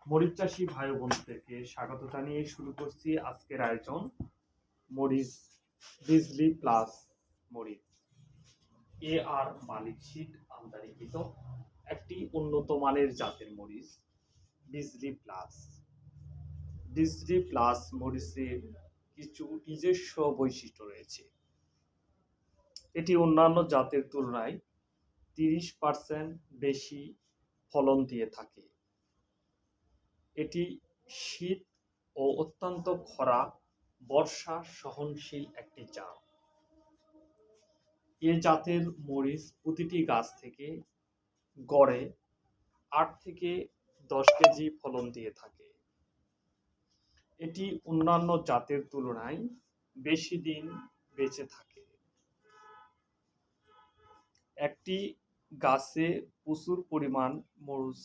মরিচ চাষী ভাই বোনদেরকে স্বাগত জানিয়ে শুরু করছি আজকের আয়োজন। মরিচ বিজলি প্লাস মরিচ আর মালিক শীট আমদানিকৃত একটি উন্নত মানের জাতের মরিচ বিজলি প্লাস। বিজলি প্লাস মরিচের কিছু নিজস্ব বৈশিষ্ট্য রয়েছে। এটি অন্যান্য জাতের তুলনায় 30% বেশি ফলন দিয়ে থাকে। এটি শীত ও অত্যন্ত খরা বর্ষা সহনশীল একটি জাত। এ জাতের মরিচ প্রতিটি গাছ থেকে গড়ে 8 থেকে 10 কেজি ফলন দিয়ে থাকে। এটি অন্যান্য জাতের তুলনায় বেশি দিন বেঁচে থাকে। একটি গাছে প্রচুর পরিমাণ মরিচ